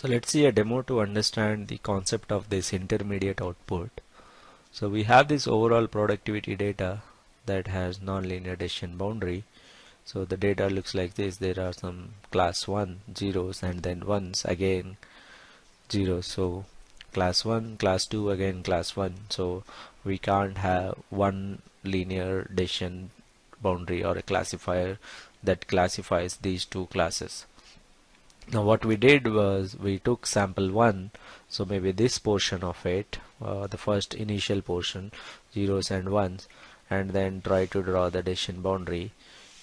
So let's see a demo to understand the concept of this intermediate output. So we have this overall productivity data that has nonlinear decision boundary. So the data looks like this. There are some class 1 zeros and then ones, again zeros. So class 1, class 2, again class 1. So we can't have one linear decision boundary or a classifier that classifies these two classes. Now what we did was we took sample 1, so maybe this portion of it, the first initial portion, zeros and ones, and then try to draw the decision boundary.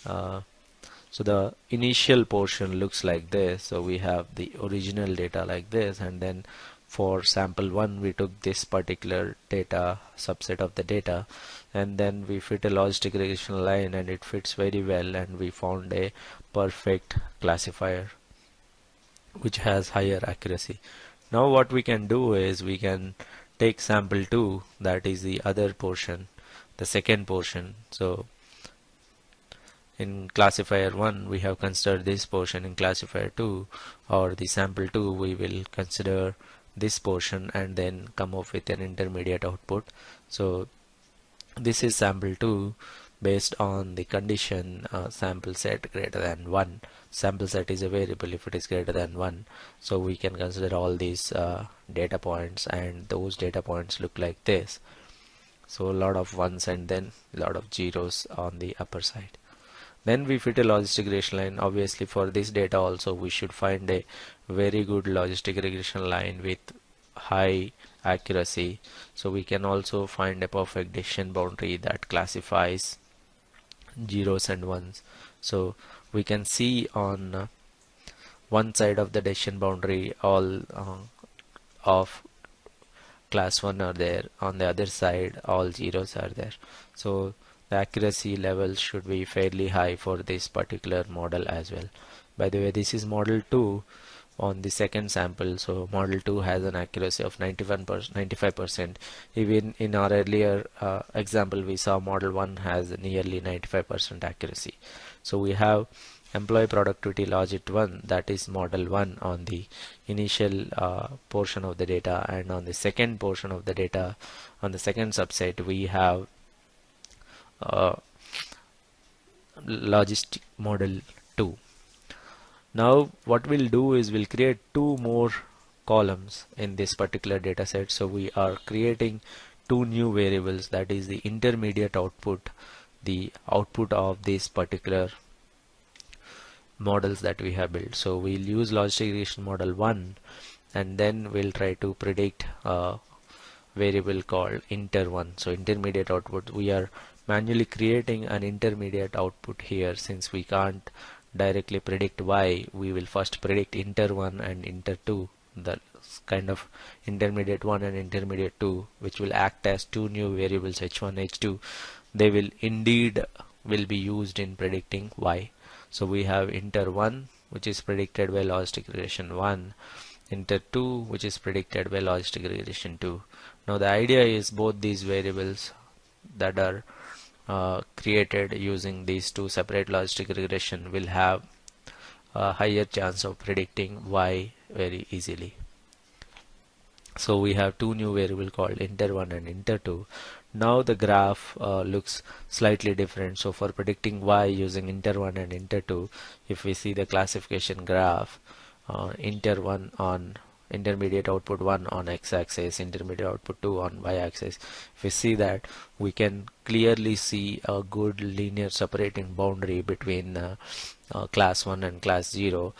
So the initial portion looks like this. So we have the original data like this, and then for sample 1 we took this particular data, subset of the data, and then we fit a logistic regression line, and it fits very well, and we found a perfect classifier which has higher accuracy. Now what we can do is we can take sample 2, that is the other portion, the second portion. So in classifier 1 we have considered this portion, in classifier 2 or the sample 2 we will consider this portion and then come up with an intermediate output. So this is sample 2 based on the condition sample set greater than 1. Sample set is a variable if it is greater than 1. So we can consider all these data points, and those data points look like this. So a lot of ones and then a lot of zeros on the upper side. Then we fit a logistic regression line. Obviously for this data also we should find a very good logistic regression line with high accuracy. So we can also find a perfect decision boundary that classifies zeros and ones. So we can see on one side of the decision boundary all of class 1 are there, on the other side all zeros are there. So the accuracy level should be fairly high for this particular model as well. By the way, this is model 2 on the second sample. So model 2 has an accuracy of 95%. Even in our earlier example we saw model 1 has nearly 95% accuracy. So we have employee productivity logit 1, that is model 1 on the initial portion of the data, and on the second portion of the data, on the second subset, we have logistic model 2. Now what we'll do is we'll create two more columns in this particular data set. So we are creating two new variables, that is the intermediate output, the output of this particular models that we have built. So we'll use logistic regression model 1, and then we'll try to predict a variable called inter1. So intermediate output, we are manually creating an intermediate output here. Since we can't directly predict y, we will first predict inter1 and inter2, the kind of intermediate 1 and intermediate 2, which will act as two new variables h1 h2. They will indeed be used in predicting y. So we have inter1 which is predicted by logistic regression 1, inter2 which is predicted by logistic regression 2. Now the idea is both these variables that are created using these two separate logistic regression will have a higher chance of predicting y very easily. So we have two new variables called inter1 and inter2. Now the graph looks slightly different. So for predicting y using inter1 and inter2, if we see the classification graph, inter1 on intermediate output 1 on x-axis, intermediate output 2 on y-axis, if we see that, we can clearly see a good linear separating boundary between class 1 and class 0.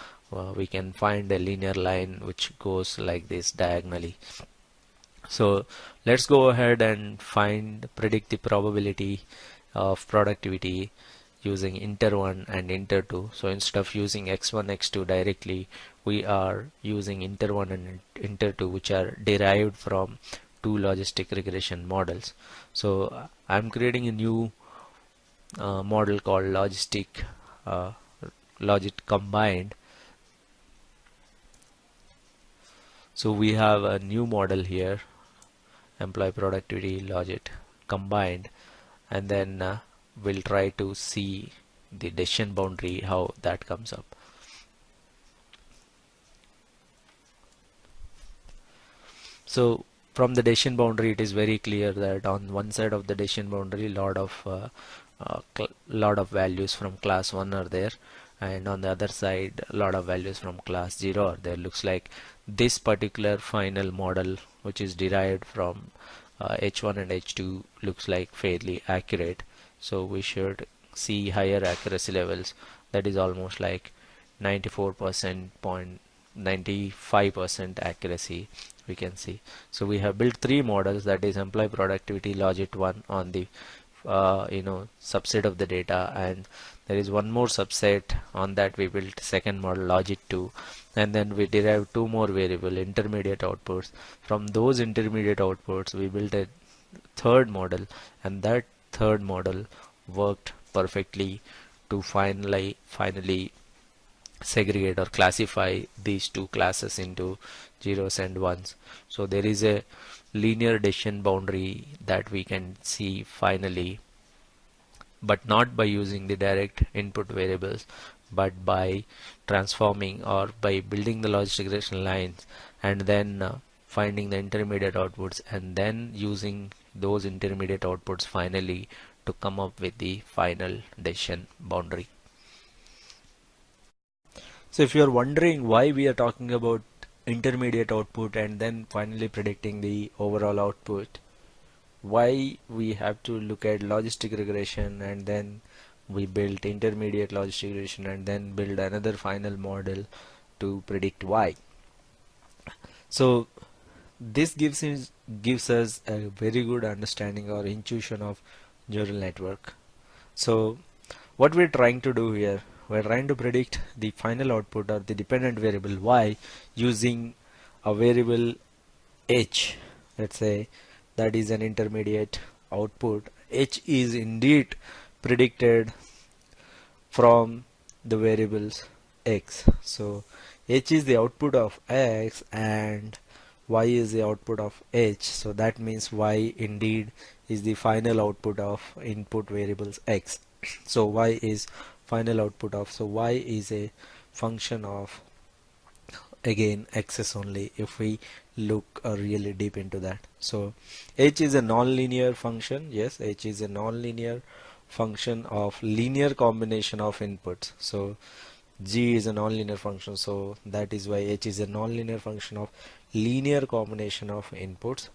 We can find a linear line which goes like this diagonally. So let's go ahead and predict the probability of productivity using inter1 and inter2. So instead of using x1 x2 directly, we are using inter1 and inter2, which are derived from two logistic regression models. So I'm creating a new model called logit combined. So we have a new model here, employee productivity logit combined, and then we'll try to see the decision boundary, how that comes up. So from the decision boundary, it is very clear that on one side of the decision boundary, lot of values from class 1 are there, and on the other side a lot of values from class 0 are there. Looks like this particular final model, which is derived from H1 and H2, looks like fairly accurate. So we should see higher accuracy levels, that is almost like 94% 95% accuracy we can see. So we have built three models, that is employee productivity logit 1 on the subset of the data, and there is one more subset on that we built second model logit 2, and then we derived two more variable intermediate outputs. From those intermediate outputs we built a third model, and that third model worked perfectly to finally segregate or classify these two classes into zeros and ones. So there is a linear decision boundary that we can see finally, but not by using the direct input variables, but by transforming or by building the logistic regression lines and then finding the intermediate outputs and then using those intermediate outputs finally to come up with the final decision boundary. So if you are wondering why we are talking about intermediate output and then finally predicting the overall output, why we have to look at logistic regression and then we build intermediate logistic regression and then build another final model to predict y. So this gives us a very good understanding or intuition of neural network. So what we're trying to do here, we're trying to predict the final output or the dependent variable y using a variable h. Let's say that is an intermediate output. H is indeed predicted from the variables x. So h is the output of x and y is the output of h. So that means y indeed is the final output of input variables x. So y is final output of, so y is a function of again x's only if we look really deep into that. So h is a non-linear function. Yes, h is a non-linear function of linear combination of inputs. So g is a non-linear function, so that is why h is a non-linear function of linear combination of inputs,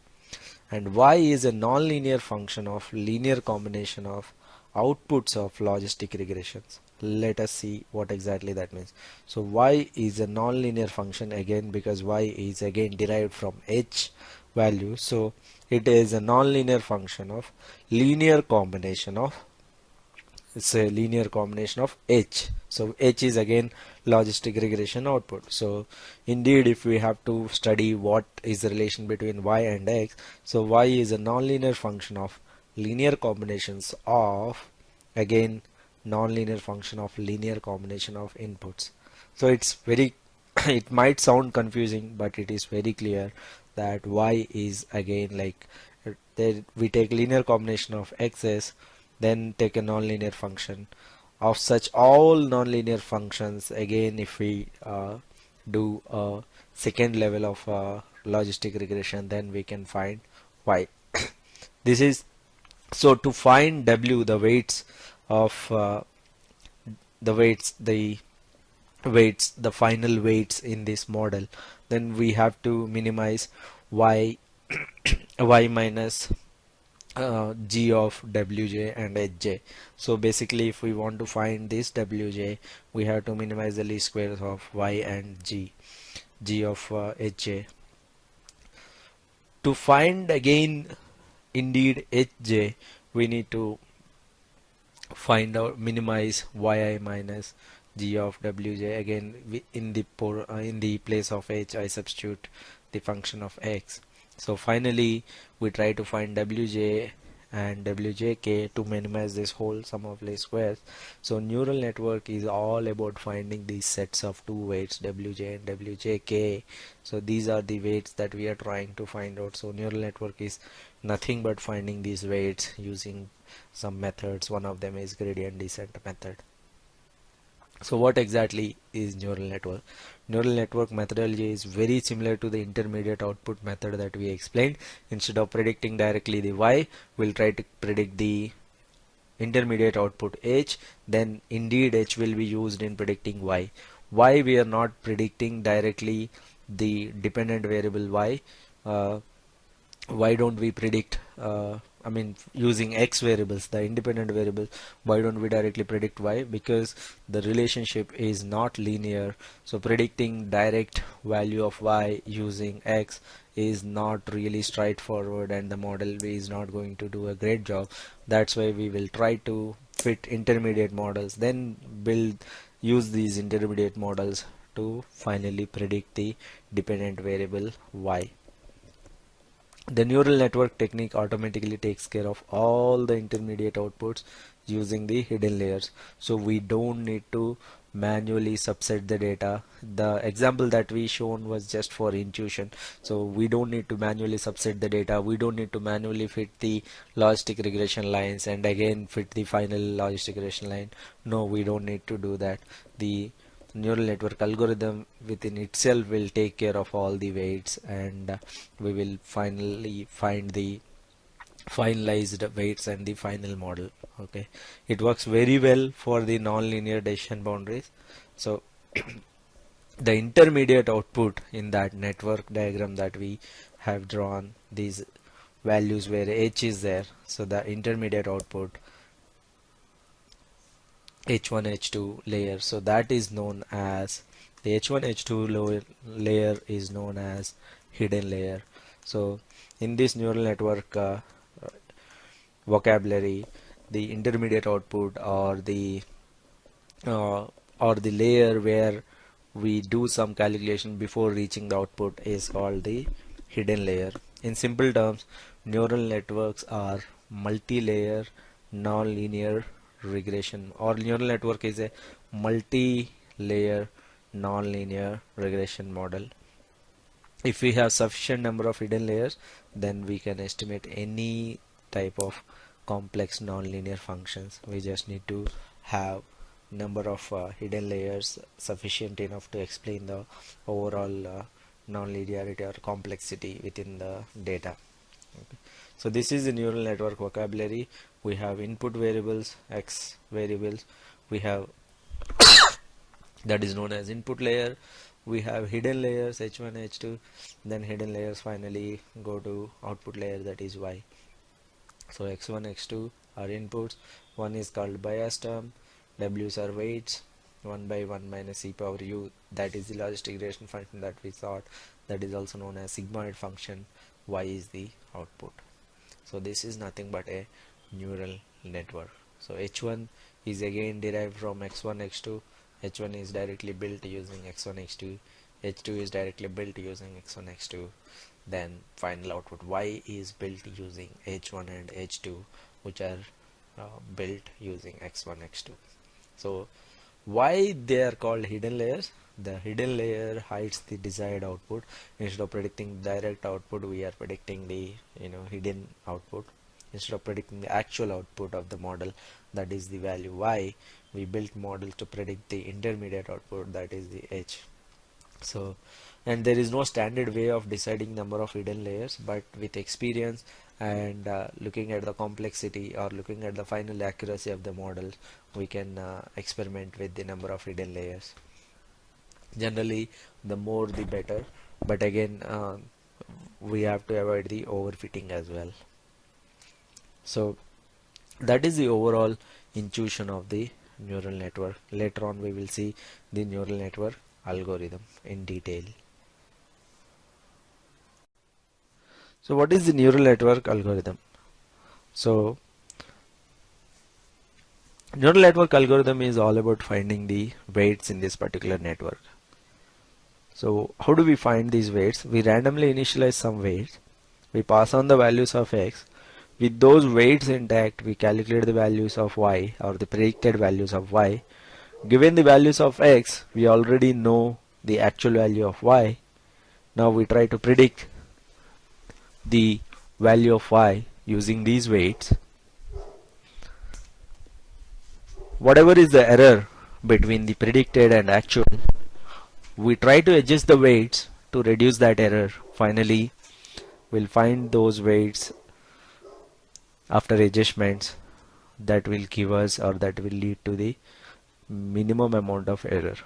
and y is a non-linear function of linear combination of outputs of logistic regressions. Let us see what exactly that means. So y is a non-linear function again because y is again derived from h value, so it is a non-linear function of linear combination of, it's a linear combination of h. So h is again logistic regression output. So indeed if we have to study what is the relation between y and x, so y is a non-linear function of linear combinations of again non-linear function of linear combination of inputs. So it's very it might sound confusing, but it is very clear that y is again like there we take linear combination of x's, then take a non-linear function of such all non-linear functions. Again if we do a second level of logistic regression, then we can find y. This is so to find w, the weights of the final weights in this model, then we have to minimize y y minus g of wj and hj. So basically if we want to find this wj, we have to minimize the least squares of y and g of hj. To find again indeed hj, we need to find out minimize yi minus g of wj. Again in the place of h I substitute the function of x. So finally we try to find wj and wjk to minimize this whole sum of least squares. So neural network is all about finding these sets of two weights wj and wjk. So these are the weights that we are trying to find out. So neural network is nothing but finding these weights using some methods. One of them is gradient descent method. So what exactly is neural network? Neural network methodology is very similar to the intermediate output method that we explained. Instead of predicting directly the y, we'll try to predict the intermediate output h, then indeed h will be used in predicting y. Why we are not predicting directly the dependent variable y? Why don't we predict I mean using x variables, the independent variables, why don't we directly predict y? Because the relationship is not linear, so predicting direct value of y using x is not really straightforward, and the model is not going to do a great job. That's why we will try to fit intermediate models, then use these intermediate models to finally predict the dependent variable y. The neural network technique automatically takes care of all the intermediate outputs using the hidden layers, so we don't need to manually subset the data. The example that we shown was just for intuition, so we don't need to manually subset the data, we don't need to manually fit the logistic regression lines and again fit the final logistic regression line. No, we don't need to do that. The neural network algorithm within itself will take care of all the weights, and we will finally find the finalized weights and the final model. Okay, it works very well for the non-linear decision boundaries. So the intermediate output in that network diagram that we have drawn, these values where h is there, so the intermediate output h1 h2 layer, so that is known as the h1 h2 layer is known as hidden layer. So in this neural network vocabulary, the intermediate output or the layer where we do some calculation before reaching the output is called the hidden layer. In simple terms, neural networks are multi-layer non-linear regression, or neural network is a multi-layer non-linear regression model. If we have sufficient number of hidden layers, then we can estimate any type of complex non-linear functions. We just need to have number of hidden layers sufficient enough to explain the overall non-linearity or complexity within the data. Okay. So this is the neural network vocabulary. We have input variables, x variables, we have that is known as input layer, we have hidden layers h1 h2, then hidden layers finally go to output layer, that is y. So x1 x2 are inputs, one is called bias term, w's are weights, 1 by 1 minus e power u, that is the logistic regression function that we thought, that is also known as sigmoid function, y is the output. So this is nothing but a neural network. So h1 is again derived from x1 x2, h1 is directly built using x1 x2, h2 is directly built using x1 x2, then final output y is built using h1 and h2, which are built using x1 x2. So why they are called hidden layers? The hidden layer hides the desired output. Instead of predicting direct output, we are predicting the hidden output. Instead of predicting the actual output of the model, that is the value y, we built models to predict the intermediate output, that is the h. So, and there is no standard way of deciding number of hidden layers, but with experience and looking at the complexity or looking at the final accuracy of the models, we can experiment with the number of hidden layers. Generally, the more the better, but again we have to avoid the overfitting as well. So that is the overall intuition of the neural network. Later on we will see the neural network algorithm in detail. So what is the neural network algorithm? So neural network algorithm is all about finding the weights in this particular network. So how do we find these weights? We randomly initialize some weights, we pass on the values of x. With those weights intact, we calculate the values of y, or the predicted values of y. Given the values of x, we already know the actual value of y. Now we try to predict the value of y using these weights. Whatever is the error between the predicted and actual. We try to adjust the weights to reduce that error. Finally, we'll find those weights after adjustments that will give us, or that will lead to, the minimum amount of error.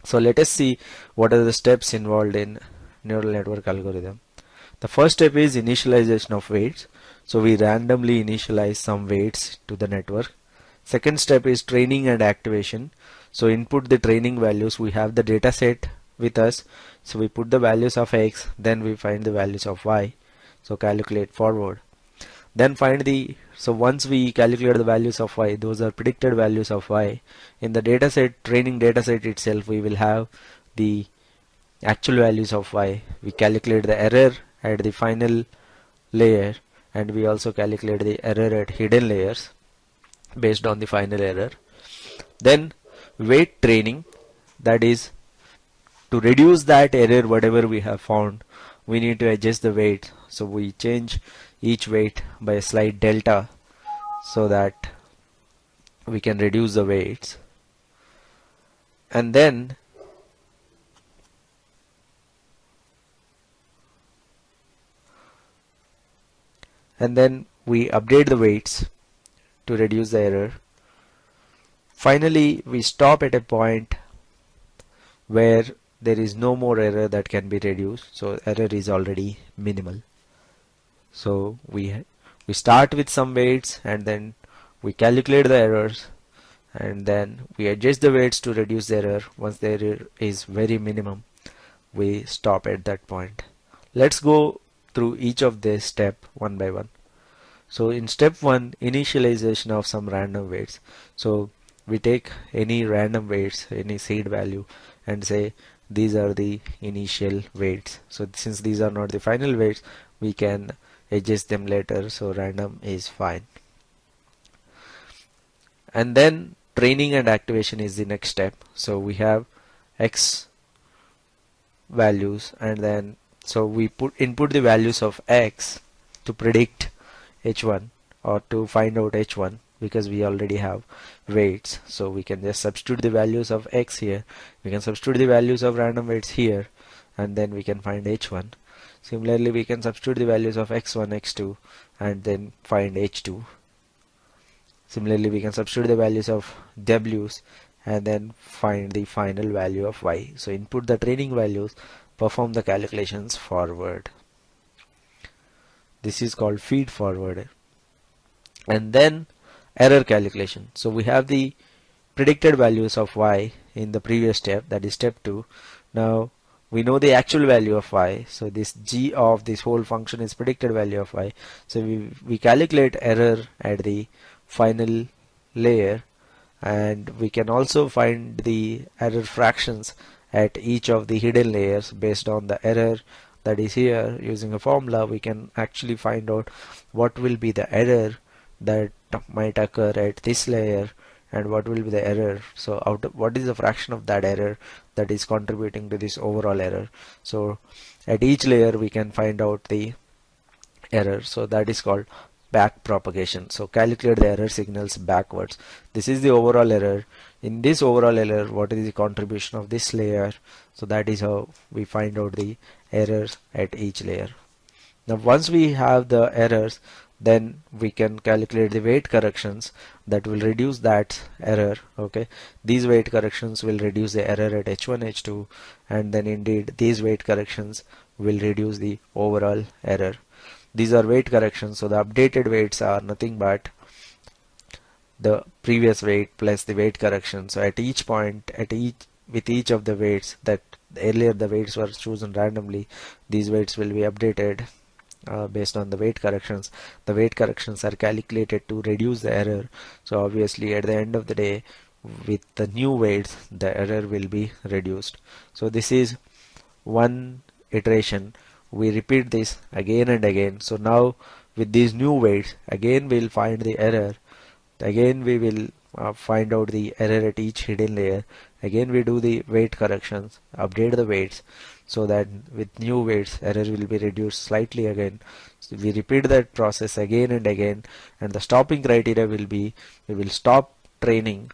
So let us see what are the steps involved in neural network algorithm. The first step is initialization of weights. So we randomly initialize some weights to the network. Second step is training and activation. So input the training values. We have the data set with us, so we put the values of x, then we find the values of y. So calculate forward. Then find the, so once we calculate the values of y, those are predicted values of y. In the dataset, training dataset itself, we will have the actual values of y. We calculate the error at the final layer, and we also calculate the error at hidden layers based on the final error. Then weight training, that is to reduce that error whatever we have found, we need to adjust the weight. So we change each weight by a slight delta so that we can reduce the weights. And then we update the weights to reduce the error. Finally, we stop at a point where there is no more error that can be reduced, so error is already minimal. So we start with some weights, and then we calculate the errors, and then we adjust the weights to reduce the error. Once the error is very minimum, we stop at that point. Let's go through each of this step one by one. So in step 1, initialization of some random weights. So we take any random weights, any seed value, and say these are the initial weights. So since these are not the final weights, we can adjust them later, so random is fine. And then training and activation is the next step. So we have x values, and then so we input the values of x to predict h1 or to find out h1, because we already have weights. So we can just substitute the values of x here, we can substitute the values of random weights here, and then we can find h1. Similarly, we can substitute the values of x1, x2, and then find h2. Similarly, we can substitute the values of w's and then find the final value of y. So input the training values, perform the calculations forward. This is called feed forward. And then error calculation. So we have the predicted values of y in the previous step, that is step 2. Now we know the actual value of y, so this g of this whole function is predicted value of y. So we calculate error at the final layer, and we can also find the error fractions at each of the hidden layers based on the error that is here. Using a formula, we can actually find out what will be the error that might occur at this layer and what will be the error. So what is the fraction of that error that is contributing to this overall error. So at each layer we can find out the error. So that is called back propagation. So calculate the error signals backwards. This is the overall error. In this overall error, what is the contribution of this layer? So that is how we find out the errors at each layer. Now once we have the errors, then we can calculate the weight corrections that will reduce that error. Okay, these weight corrections will reduce the error at h1, h2, and then indeed these weight corrections will reduce the overall error. These are weight corrections, so the updated weights are nothing but the previous weight plus the weight correction. So at each point, with each of the weights, that earlier the weights were chosen randomly, these weights will be updated based on the weight corrections. The weight corrections are calculated to reduce the error. So obviously at the end of the day, with the new weights, the error will be reduced. So this is one iteration. We repeat this again and again. So now with these new weights, again we'll find the error. Again we will find out the error at each hidden layer. Again we do the weight corrections, update the weights, so that with new weights error will be reduced slightly again. So we repeat that process again and again, and the stopping criteria will be, we will stop training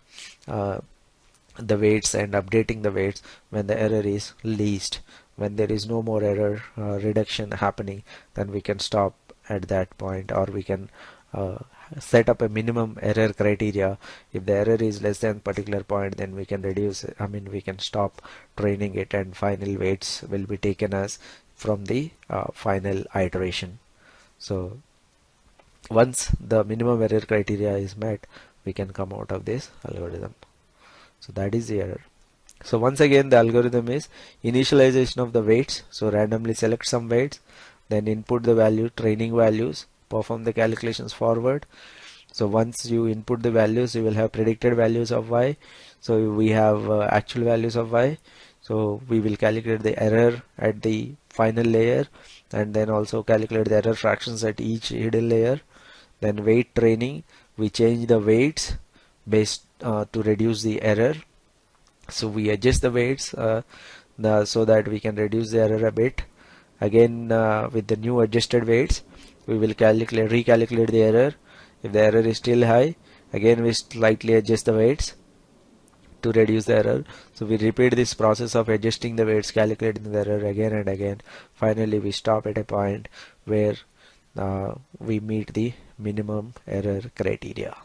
the weights and updating the weights when the error is least. When there is no more error reduction happening, then we can stop at that point, or we can uh, set up a minimum error criteria. If the error is less than particular point, then we can reduce it. I mean, we can stop training it, and final weights will be taken as from the final iteration. So once the minimum error criteria is met, we can come out of this algorithm. So that is the error. So once again, the algorithm is initialization of the weights. So randomly select some weights, then input the value, training values, perform the calculations forward. So once you input the values, you will have predicted values of y. So we have actual values of y. So we will calculate the error at the final layer, and then also calculate the error fractions at each hidden layer. Then weight training, we change the weights based to reduce the error. So we adjust the weights so that we can reduce the error a bit. Again, with the new adjusted weights, we will recalculate the error. If the error is still high, again we slightly adjust the weights to reduce the error. So we repeat this process of adjusting the weights, calculating the error again and again. Finally, we stop at a point where we meet the minimum error criteria.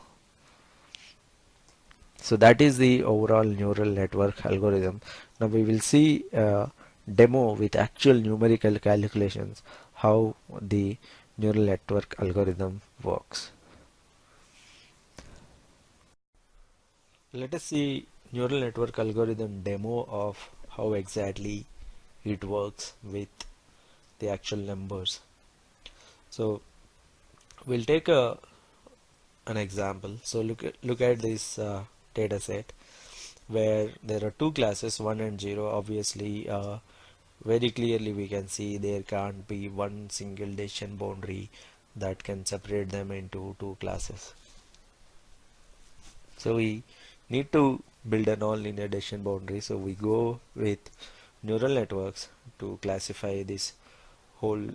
So that is the overall neural network algorithm. Now we will see a demo with actual numerical calculations how the neural network algorithm works. Let us see neural network algorithm demo of how exactly it works with the actual numbers. So we'll take an example. So look at this data set where there are two classes, 1 and 0. Obviously, very clearly we can see there can't be one single decision boundary that can separate them into two classes. So we need to build a non-linear decision boundary. So we go with neural networks to classify this whole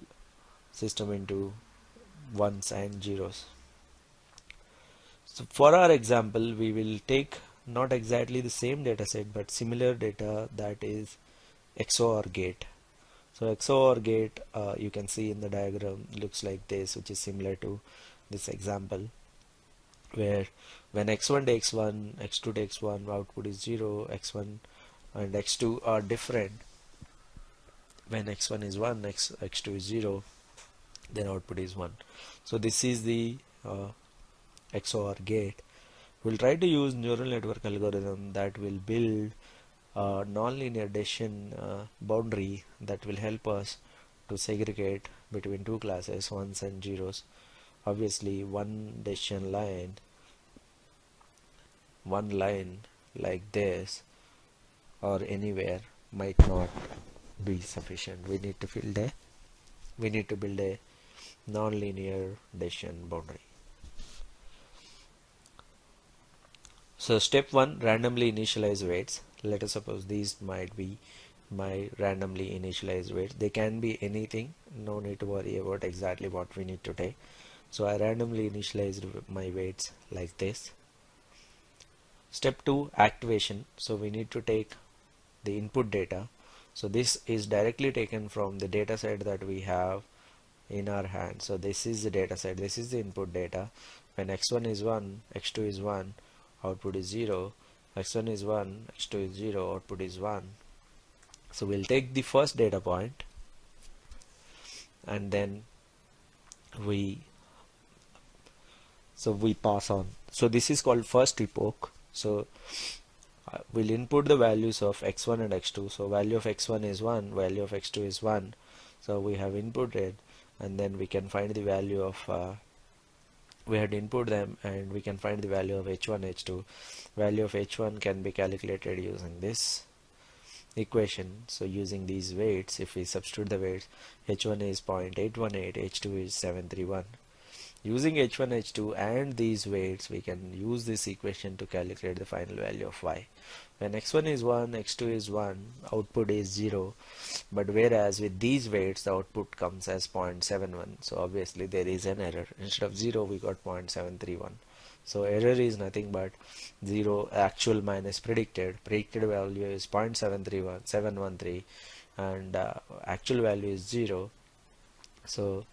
system into ones and zeros. So for our example, we will take not exactly the same data set but similar data, that is XOR gate. So XOR gate, you can see in the diagram, looks like this, which is similar to this example, where when x1 takes 1, x2 takes 1, output is 0. X1 and x2 are different. When x1 is 1, x2 is 0, then output is 1. So this is the XOR gate. We'll try to use neural network algorithm that will build a non-linear decision boundary that will help us to segregate between two classes, ones and zeros. Obviously, one line like this or anywhere might not be sufficient. We need to build a non-linear decision boundary. So step 1, randomly initialize weights. Let us suppose these might be my randomly initialized weights. They can be anything, no need to worry about exactly what we need to take. So I randomly initialized my weights like this. Step 2, activation. So we need to take the input data. So this is directly taken from the data set that we have in our hand. So this is the data set, this is the input data. When x1 is 1, x2 is 1, output is 0. X1 is 1, x2 is 0, output is 1. So we'll take the first data point and then we pass on. So this is called first epoch. So we'll input the values of x1 and x2. So value of x1 is 1, value of x2 is 1. So we have inputted, and then we can find the value of we had to input them and we can find the value of h1, h2. Value of h1 can be calculated using this equation. So using these weights, if we substitute the weights, h1 is 0.818, h2 is 731. Using h1, h2 and these weights, we can use this equation to calculate the final value of y. When x1 is 1, x2 is 1, output is 0. But whereas with these weights, the output comes as 0.71. So obviously there is an error. Instead of 0, we got 0.731. So error is nothing but 0 actual minus predicted. Predicted value is 0.713 and actual value is 0. So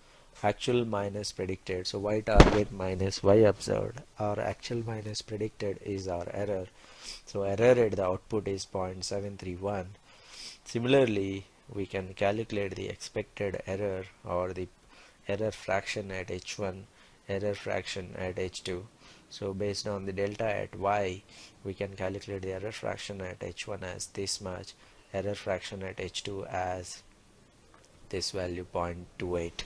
actual minus predicted, so y target minus y observed, our actual minus predicted is our error. So error at the output is 0.731. Similarly, we can calculate the expected error or the error fraction at h1, error fraction at h2. So based on the delta at y, we can calculate the error fraction at h1 as this much, error fraction at h2 as this value 0.28.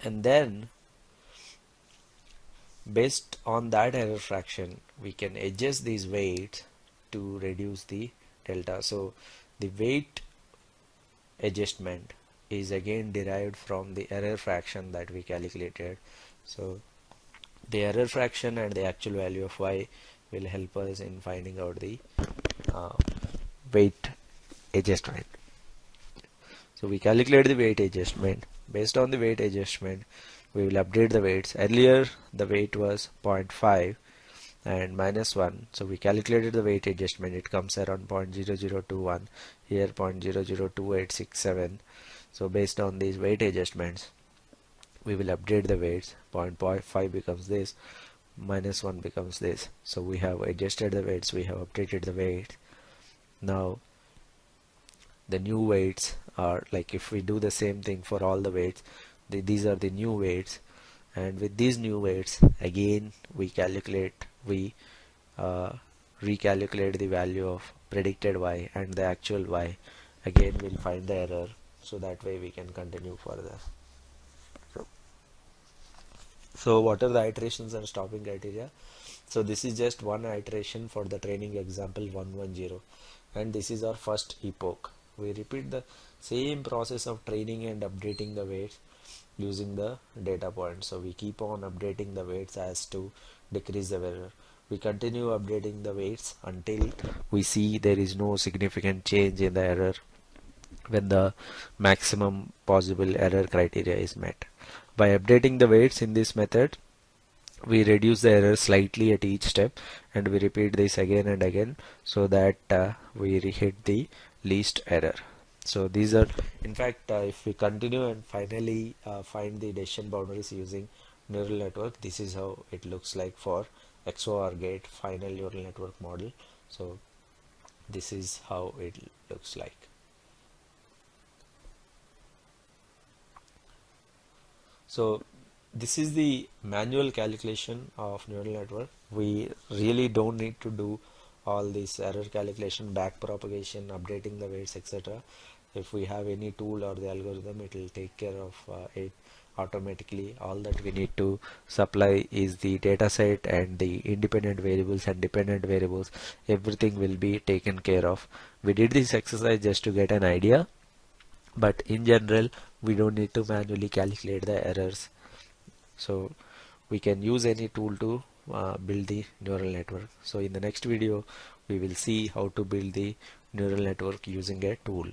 And then based on that error fraction, we can adjust these weights to reduce the delta. So the weight adjustment is again derived from the error fraction that we calculated. So the error fraction and the actual value of y will help us in finding out the weight adjustment. So we calculate the weight adjustment. Based on the weight adjustment, we will update the weights. Earlier the weight was 0.5 and minus 1, so we calculated the weight adjustment. It comes around 0.0021, here 0.002867. So based on these weight adjustments, we will update the weights. 0.5 becomes this, minus 1 becomes this. So we have adjusted the weights, we have updated the weights. Now the new weights are, like if we do the same thing for all the weights, these are the new weights, and with these new weights again we recalculate the value of predicted y and the actual y. Again we'll find the error, so that way we can continue further. So what are the iterations and stopping criteria? So this is just one iteration for the training example 110, and this is our first epoch. We repeat the same process of training and updating the weights using the data points. So we keep on updating the weights as to decrease the error. We continue updating the weights until we see there is no significant change in the error when the maximum possible error criteria is met. By updating the weights in this method, we reduce the error slightly at each step, and we repeat this again and again so that we hit the least error. So these are, in fact, if we continue and finally find the decision boundaries using neural network, this is how it looks like for XOR Gate final neural network model. So this is how it looks like. So this is the manual calculation of neural network. We really don't need to do all this error calculation, back propagation, updating the weights, etc. If we have any tool or the algorithm, it will take care of it automatically. All that we need to supply is the data set and the independent variables and dependent variables. Everything will be taken care of. We did this exercise just to get an idea, but in general we don't need to manually calculate the errors. So we can use any tool to build the neural network. So in the next video we will see how to build the neural network using a tool.